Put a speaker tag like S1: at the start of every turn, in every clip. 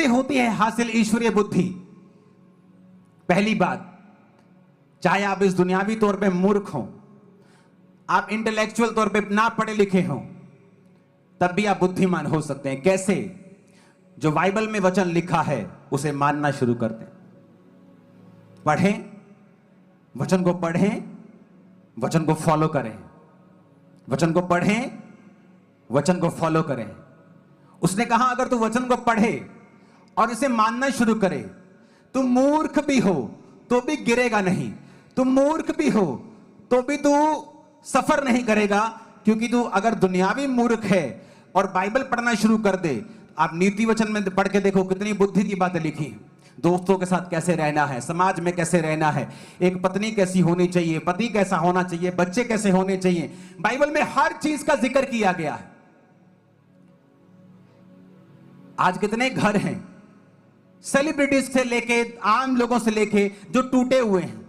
S1: होती है हासिल ईश्वरीय बुद्धि? पहली बात, चाहे आप इस दुनियावी तौर पे मूर्ख हो, आप इंटेलेक्चुअल तौर पे ना पढ़े लिखे हो, तब भी आप बुद्धिमान हो सकते हैं। कैसे? जो बाइबल में वचन लिखा है उसे मानना शुरू कर दें। पढ़ें, वचन को पढ़ें, वचन को फॉलो करें, वचन को पढ़ें, वचन को फॉलो करें। उसने कहा अगर तू वचन को पढ़े और इसे मानना शुरू करे, तू मूर्ख भी हो तो भी गिरेगा नहीं, तू मूर्ख भी हो तो भी तू सफर नहीं करेगा। क्योंकि तू अगर दुनियावी मूर्ख है और बाइबल पढ़ना शुरू कर दे, आप नीति वचन में पढ़ के देखो कितनी बुद्धि की बातें लिखी हैं। दोस्तों के साथ कैसे रहना है, समाज में कैसे रहना है, एक पत्नी कैसी होनी चाहिए, पति कैसा होना चाहिए, बच्चे कैसे होने चाहिए, बाइबल में हर चीज का जिक्र किया गया है। आज कितने घर हैं सेलिब्रिटीज से लेके आम लोगों से लेके जो टूटे हुए हैं।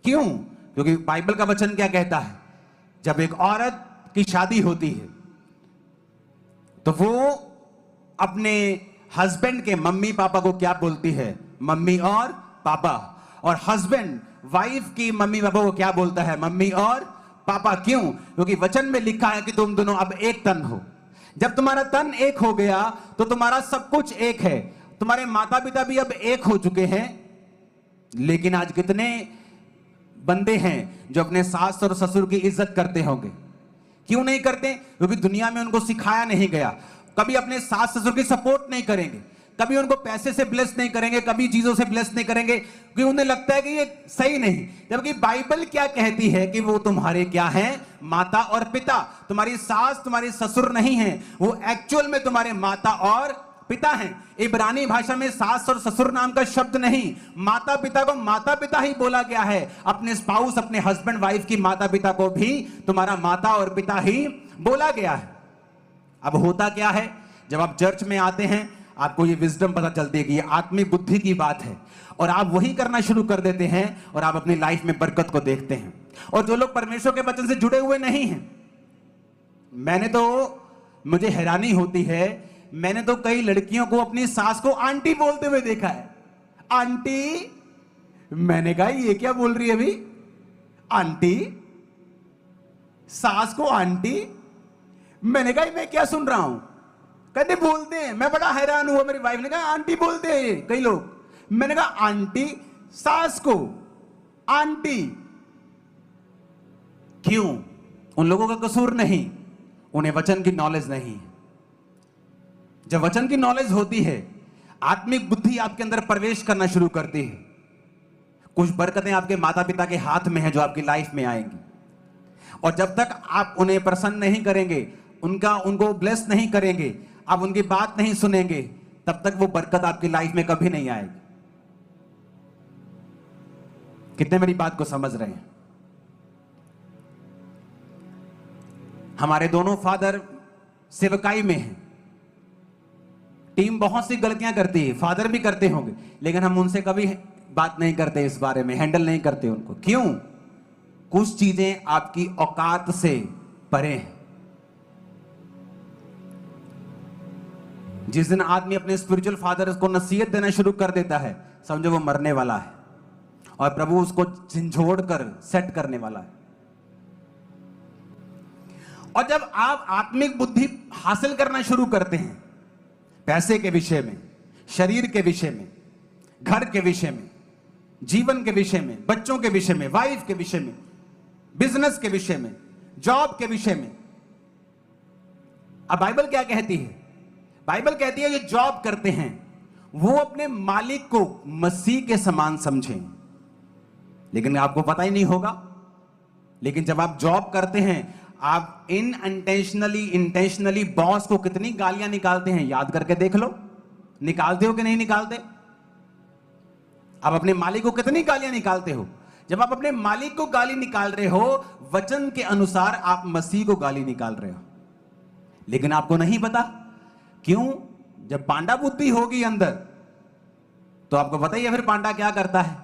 S1: क्यों? क्योंकि बाइबल का वचन क्या कहता है? जब एक औरत की शादी होती है तो वो अपने हस्बैंड के मम्मी पापा को क्या बोलती है? मम्मी और पापा। और हस्बैंड वाइफ की मम्मी पापा को क्या बोलता है? मम्मी और पापा। क्यों? क्योंकि वचन में लिखा है कि तुम दोनों अब एक तन हो। जब तुम्हारा तन एक हो गया तो तुम्हारा सब कुछ एक है। तुम्हारे माता पिता भी अब एक हो चुके हैं। लेकिन आज कितने बंदे हैं जो अपने सास और ससुर की इज्जत करते होंगे? क्यों नहीं करते? क्योंकि दुनिया में उनको सिखाया नहीं गया। कभी अपने सास ससुर की सपोर्ट नहीं करेंगे, कभी उनको पैसे से ब्लेस नहीं करेंगे, कभी चीजों से ब्लेस नहीं करेंगे, क्योंकि उन्हें लगता है कि ये सही नहीं। जबकि बाइबल क्या कहती है कि वो तुम्हारे क्या हैं? माता और पिता। तुम्हारी सास तुम्हारी ससुर नहीं है, वो एक्चुअल में तुम्हारे माता और पिता हैं। इब्रानी भाषा में सास और ससुर नाम का शब्द नहीं, माता पिता को माता पिता ही बोला गया है। अपने स्पाउस, अपने हस्बैंड वाइफ की माता पिता को भी तुम्हारा माता और पिता ही बोला गया है। अब होता क्या है, जब आप चर्च में आते हैं आपको ये विजडम पता चलती है कि ये आत्मिक बुद्धि की बात है, और आप वही करना शुरू कर देते हैं और आप अपनी लाइफ में बरकत को देखते हैं। और जो लोग परमेश्वर के वचन से जुड़े हुए नहीं हैं, मुझे हैरानी होती है, मैंने तो कई लड़कियों को अपनी सास को आंटी बोलते हुए देखा है। आंटी, मैंने कहा ये क्या बोल रही है अभी? आंटी, सास को आंटी? मैंने कहा मैं क्या सुन रहा हूं? कहते बोलते हैं। मैं बड़ा हैरान हुआ। मेरी वाइफ ने कहा आंटी बोलते हैं कई लोग। मैंने कहा आंटी, सास को आंटी क्यों? उन लोगों का कसूर नहीं, उन्हें वचन की नॉलेज नहीं है। जब वचन की नॉलेज होती है, आत्मिक बुद्धि आपके अंदर प्रवेश करना शुरू करती है। कुछ बरकतें आपके माता पिता के हाथ में है जो आपकी लाइफ में आएंगी, और जब तक आप उन्हें प्रसन्न नहीं करेंगे, उनको ब्लेस नहीं करेंगे, आप उनकी बात नहीं सुनेंगे, तब तक वो बरकत आपकी लाइफ में कभी नहीं आएगी। कितने मेरी बात को समझ रहे हैं? हमारे दोनों फादर सेवकाई में हैं। टीम बहुत सी गलतियां करती है, फादर भी करते होंगे, लेकिन हम उनसे कभी बात नहीं करते, इस बारे में हैंडल नहीं करते उनको। क्यों? कुछ चीजें आपकी औकात से परे हैं। जिस दिन आदमी अपने स्पिरिचुअल फादर को नसीहत देना शुरू कर देता है, समझो वो मरने वाला है, और प्रभु उसको झंझोड़ कर सेट करने वाला है। और जब आप आत्मिक बुद्धि हासिल करना शुरू करते हैं, पैसे के विषय में, शरीर के विषय में, घर के विषय में, जीवन के विषय में, बच्चों के विषय में, वाइफ के विषय में, बिजनेस के विषय में, जॉब के विषय में, अब बाइबल क्या कहती है? बाइबल कहती है जो जॉब करते हैं वो अपने मालिक को मसीह के समान समझें। लेकिन आपको पता ही नहीं होगा, लेकिन जब आप जॉब करते हैं, आप इंटेंशनली बॉस को कितनी गालियां निकालते हैं, याद करके देख लो। निकालते हो कि नहीं निकालते? आप अपने मालिक को कितनी गालियां निकालते हो? जब आप अपने मालिक को गाली निकाल रहे हो, वचन के अनुसार आप मसीह को गाली निकाल रहे हो। लेकिन आपको नहीं पता। क्यों? जब पांडा बुद्धि होगी अंदर, तो आपको पता ही है फिर पांडा क्या करता है।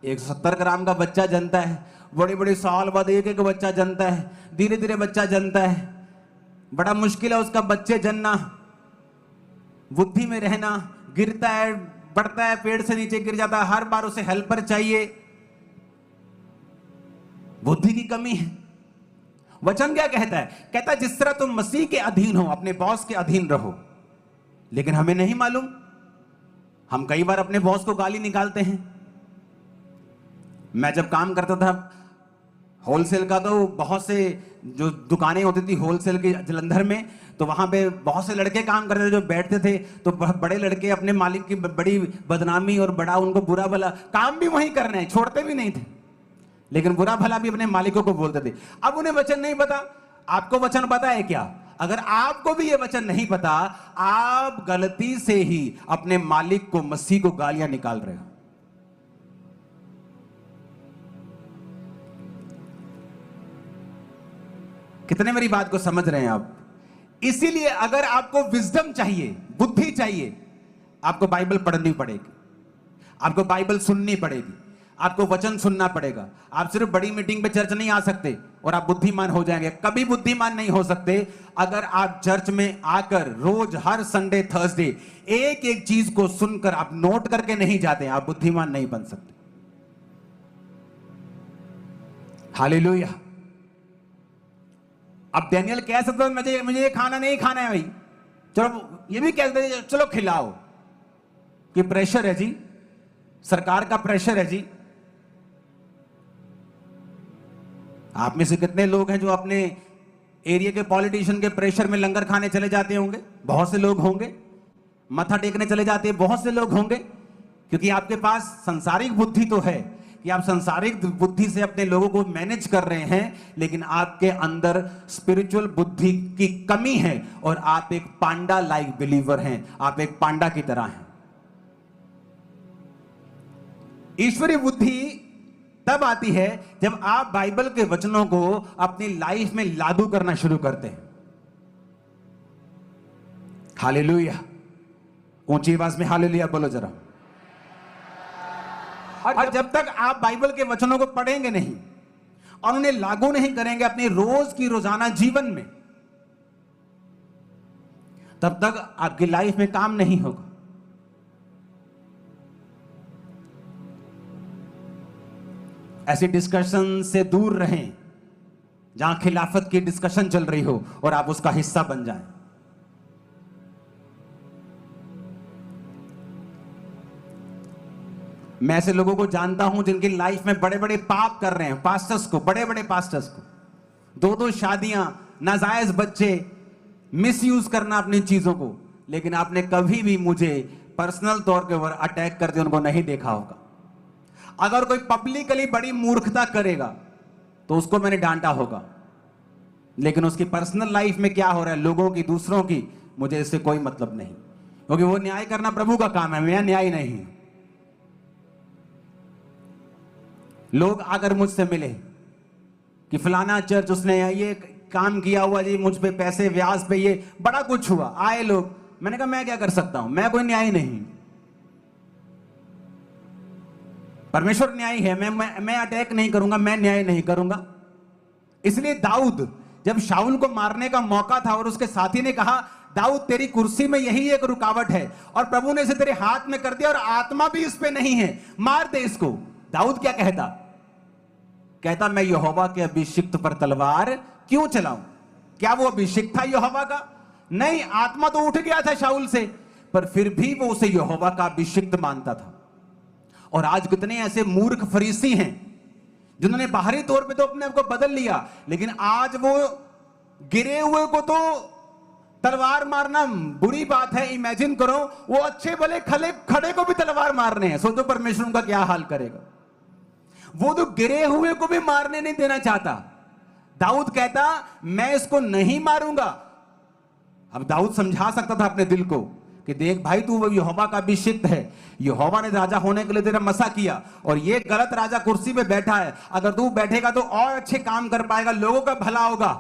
S1: 170 ग्राम का बच्चा जनता है, बड़े बड़े साल बाद एक एक बच्चा जनता है, धीरे धीरे बच्चा जनता है। बड़ा मुश्किल है उसका बच्चे जनना, बुद्धि में रहना, गिरता है, बढ़ता है, पेड़ से नीचे गिर जाता है, हर बार उसे हेल्पर चाहिए। बुद्धि की कमी है। वचन क्या कहता है? कहता है जिस तरह तुम मसीह के अधीन हो, अपने बॉस के अधीन रहो। लेकिन हमें नहीं मालूम, हम कई बार अपने बॉस को गाली निकालते हैं। मैं जब काम करता था होलसेल का, तो बहुत से जो दुकानें होती थी होलसेल की जलंधर में, तो वहां पे बहुत से लड़के काम करते थे जो बैठते थे, तो बड़े लड़के अपने मालिक की बड़ी बदनामी और बड़ा उनको बुरा भला, काम भी वहीं करना है, छोड़ते भी नहीं थे, लेकिन बुरा भला भी अपने मालिकों को बोलते थे। अब उन्हें वचन नहीं पता। आपको वचन पता है क्या? अगर आपको भी ये वचन नहीं पता, आप गलती से ही अपने मालिक को, मसीह को गालियां निकाल रहे हो। कितने मेरी बात को समझ रहे हैं आप? इसीलिए अगर आपको विजडम चाहिए, बुद्धि चाहिए, आपको बाइबल पढ़नी पड़ेगी, आपको बाइबल सुननी पड़ेगी, आपको वचन सुनना पड़ेगा। आप सिर्फ बड़ी मीटिंग पे चर्च नहीं आ सकते और आप बुद्धिमान हो जाएंगे। कभी बुद्धिमान नहीं हो सकते अगर आप चर्च में आकर रोज, हर संडे, थर्सडे एक एक चीज को सुनकर आप नोट करके नहीं जाते, आप बुद्धिमान नहीं बन सकते। हालेलुया। अब डैनियल कह सकता है मुझे ये खाना नहीं खाना है भाई, चलो ये भी कह सकते हैं चलो खिलाओ, कि प्रेशर है जी, सरकार का प्रेशर है जी। आप में से कितने लोग हैं जो अपने एरिया के पॉलिटिशियन के प्रेशर में लंगर खाने चले जाते होंगे? बहुत से लोग होंगे। मत्था टेकने चले जाते हैं बहुत से लोग होंगे, क्योंकि आपके पास संसारिक बुद्धि तो है कि आप संसारिक बुद्धि से अपने लोगों को मैनेज कर रहे हैं, लेकिन आपके अंदर स्पिरिचुअल बुद्धि की कमी है और आप एक पांडा लाइक बिलीवर हैं, आप एक पांडा की तरह हैं। ईश्वरीय बुद्धि तब आती है जब आप बाइबल के वचनों को अपनी लाइफ में लागू करना शुरू करते हैं। हालेलुया। ऊंची आवाज में हालेलुया बोलो जरा। और जब तक आप बाइबल के वचनों को पढ़ेंगे नहीं और उन्हें लागू नहीं करेंगे अपने रोज की रोजाना जीवन में, तब तक आपकी लाइफ में काम नहीं होगा। ऐसी डिस्कशन से दूर रहें जहां खिलाफत की डिस्कशन चल रही हो और आप उसका हिस्सा बन जाएं। मैं ऐसे लोगों को जानता हूं जिनकी लाइफ में बड़े बड़े पाप कर रहे हैं, पास्टर्स को, बड़े बड़े पास्टर्स को, दो शादियां, नाजायज बच्चे, मिसयूज करना अपनी चीजों को, लेकिन आपने कभी भी मुझे पर्सनल तौर के ऊपर अटैक करते उनको नहीं देखा होगा। अगर कोई पब्लिकली बड़ी मूर्खता करेगा तो उसको मैंने डांटा होगा, लेकिन उसकी पर्सनल लाइफ में क्या हो रहा है, लोगों की, दूसरों की, मुझे इससे कोई मतलब नहीं, क्योंकि वो न्याय करना प्रभु का काम है, मैं न्याय नहीं। लोग अगर मुझसे मिले कि फलाना चर्च उसने ये काम किया हुआ जी, मुझ पे पैसे व्याज पे ये बड़ा कुछ हुआ, आए लोग, मैंने कहा मैं क्या कर सकता हूं, मैं कोई न्याय नहीं, परमेश्वर न्यायी है, मैं अटैक नहीं करूंगा, मैं न्याय नहीं करूंगा। इसलिए दाऊद, जब शाऊल को मारने का मौका था और उसके साथी ने कहा दाऊद तेरी कुर्सी में यही एक रुकावट है और प्रभु ने इसे तेरे हाथ में कर दिया और आत्मा भी इस पे नहीं है, मार दे इसको। दाऊद क्या कहता? कहता मैं यहोवा के अभिषिक्त पर तलवार क्यों चलाऊं? क्या वो अभिषिक्त था यहोवा का? नहीं, आत्मा तो उठ गया था शाऊल से, पर फिर भी वो उसे यहोवा का अभिषिक्त मानता था। और आज कितने ऐसे मूर्ख फरीसी हैं जिन्होंने बाहरी तौर पे तो अपने आप को बदल लिया, लेकिन आज वो गिरे हुए को तो तलवार मारना बुरी बात है। इमेजिन करो वो अच्छे भले खड़े को भी तलवार मारने हैं, सोचो परमेश्वर उनका क्या हाल करेगा। वो तो गिरे हुए को भी मारने नहीं देना चाहता। दाऊद कहता मैं इसको नहीं मारूंगा। अब दाऊद समझा सकता था अपने दिल को कि देख भाई, तू वो यहोवा का अभिषिक्त है, यहोवा ने राजा होने के लिए तेरा मसा किया और ये गलत राजा कुर्सी पे बैठा है, अगर तू बैठेगा तो और अच्छे काम कर पाएगा, लोगों का भला होगा।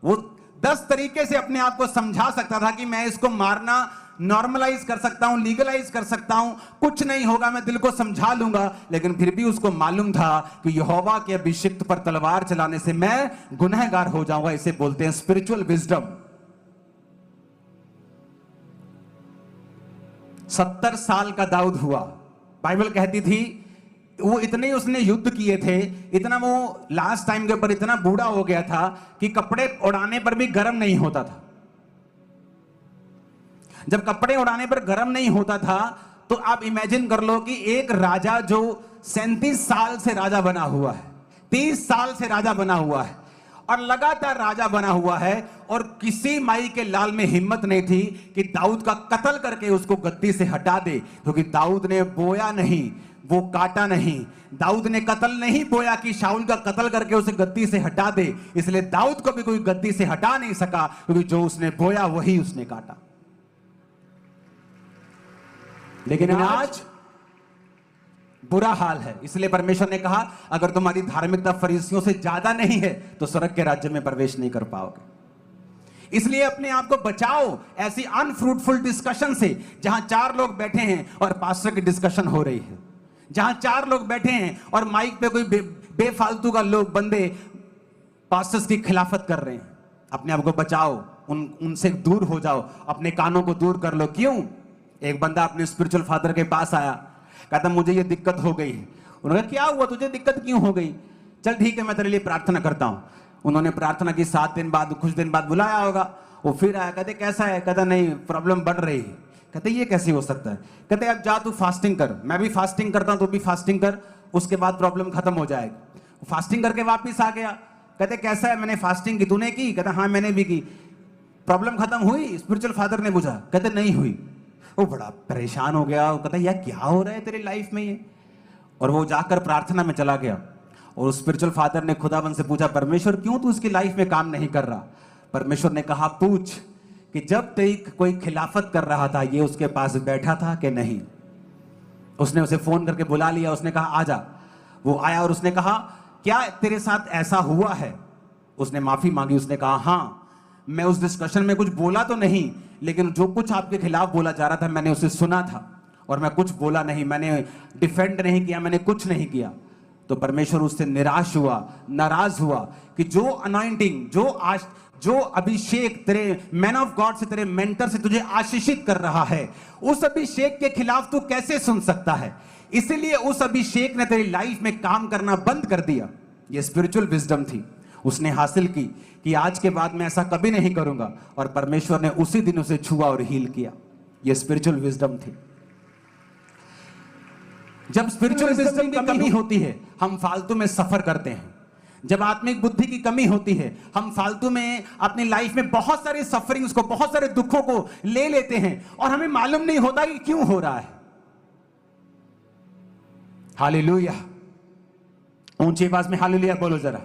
S1: वो 10 तरीके से अपने आप को समझा सकता था कि मैं इसको मारना नॉर्मलाइज कर सकता हूं, लीगलाइज कर सकता हूं, कुछ नहीं होगा, मैं दिल को समझा लूंगा। लेकिन फिर भी उसको मालूम था कि यहोवा के अभिषिक्त पर तलवार चलाने से मैं गुनहगार हो जाऊंगा। इसे बोलते हैं स्पिरिचुअल विजडम। 70 साल का दाऊद हुआ। बाइबल कहती थी वो इतने उसने युद्ध किए थे, इतना वो लास्ट टाइम के ऊपर इतना बूढ़ा हो गया था कि कपड़े उड़ाने पर भी गर्म नहीं होता था। जब कपड़े उड़ाने पर गर्म नहीं होता था तो आप इमेजिन कर लो कि एक राजा जो 37 साल से राजा बना हुआ है, 30 साल से राजा बना हुआ है और लगातार राजा बना हुआ है, और किसी माई के लाल में हिम्मत नहीं थी कि दाऊद का कत्ल करके उसको गद्दी से हटा दे, क्योंकि दाऊद ने बोया नहीं, वो काटा नहीं। दाऊद ने कत्ल नहीं बोया कि शाऊल का कत्ल करके उसे गद्दी से हटा दे, इसलिए दाऊद को भी कोई गद्दी से हटा नहीं सका, क्योंकि जो उसने बोया वही उसने काटा। लेकिन आज बुरा हाल है, इसलिए परमेश्वर ने कहा अगर तुम्हारी धार्मिकता फरीसियों से ज्यादा नहीं है तो स्वर्ग के राज्य में प्रवेश नहीं कर पाओगे। इसलिए अपने आप को बचाओ ऐसी अनफ्रूटफुल डिस्कशन से, जहां 4 लोग बैठे हैं और पास्टर की डिस्कशन हो रही है, जहां 4 लोग बैठे हैं और माइक पे कोई बेफालतू का लोग बंदे पास्टर्स की खिलाफत कर रहे हैं। अपने आप को बचाओ, उनसे दूर हो जाओ, अपने कानों को दूर कर लो। क्यों? एक बंदा अपने स्पिरिचुअल फादर के पास आया, कहता मुझे ये दिक्कत हो गई है। उन्होंने कहा क्या हुआ, तुझे दिक्कत क्यों हो गई? चल ठीक है मैं तेरे लिए प्रार्थना करता हूं। उन्होंने प्रार्थना की, 7 दिन बाद, कुछ दिन बाद बुलाया होगा, वो फिर आया, कहते कैसा है? कहता नहीं प्रॉब्लम बढ़ रही है। कहते ये कैसे हो सकता है? कहते अब जा तू फास्टिंग कर, मैं भी फास्टिंग करता हूं, तू भी फास्टिंग कर, उसके बाद प्रॉब्लम खत्म हो जाएगी। फास्टिंग करके वापिस आ गया, कहते कैसा है? मैंने फास्टिंग की, तूने की? कहता हाँ मैंने भी की। प्रॉब्लम खत्म हुई? स्पिरिचुअल फादर ने पूछा, कहते नहीं हुई। वो बड़ा परेशान हो गया, वो कहता यार क्या हो रहा है तेरी लाइफ में ये? और वो जाकर प्रार्थना में चला गया और स्पिरिचुअल फादर ने खुदावन से पूछा, परमेश्वर क्यों तू उसकी लाइफ में काम नहीं कर रहा? परमेश्वर ने कहा पूछ कि जब तेरी कोई खिलाफत कर रहा था ये उसके पास बैठा था कि नहीं? उसने उसे फोन करके बुला लिया, उसने कहा आजा। वो आया और उसने कहा क्या तेरे साथ ऐसा हुआ है? उसने माफी मांगी, उसने कहा हाँ मैं उस डिस्कशन में कुछ बोला तो नहीं, लेकिन जो कुछ आपके खिलाफ बोला जा रहा था मैंने उसे सुना था और मैं कुछ बोला नहीं, मैंने डिफेंड नहीं किया, मैंने कुछ नहीं किया। तो परमेश्वर उससे निराश हुआ, नाराज हुआ कि जो अनॉइंटिंग, जो अभिषेक तेरे मैन ऑफ गॉड से, तेरे मेंटर से तुझे आशीषित कर रहा है, उस अभिषेक के खिलाफ तू कैसे सुन सकता है? इसीलिए उस अभिषेक ने तेरी लाइफ में काम करना बंद कर दिया। यह स्पिरिचुअल विजडम थी, उसने हासिल की कि आज के बाद मैं ऐसा कभी नहीं करूंगा, और परमेश्वर ने उसी दिन उसे छुआ और हील किया। यह स्पिरिचुअल विजडम थी। जब स्पिरिचुअल विजडम की कमी होती है हम फालतू में सफर करते हैं। जब आत्मिक बुद्धि की कमी होती है हम फालतू में अपनी लाइफ में बहुत सारे सफरिंग्स को, बहुत सारे दुखों को ले लेते हैं और हमें मालूम नहीं होता कि क्यों हो रहा है। हालेलुया, ऊंची आवाज में हालेलुया बोलो जरा।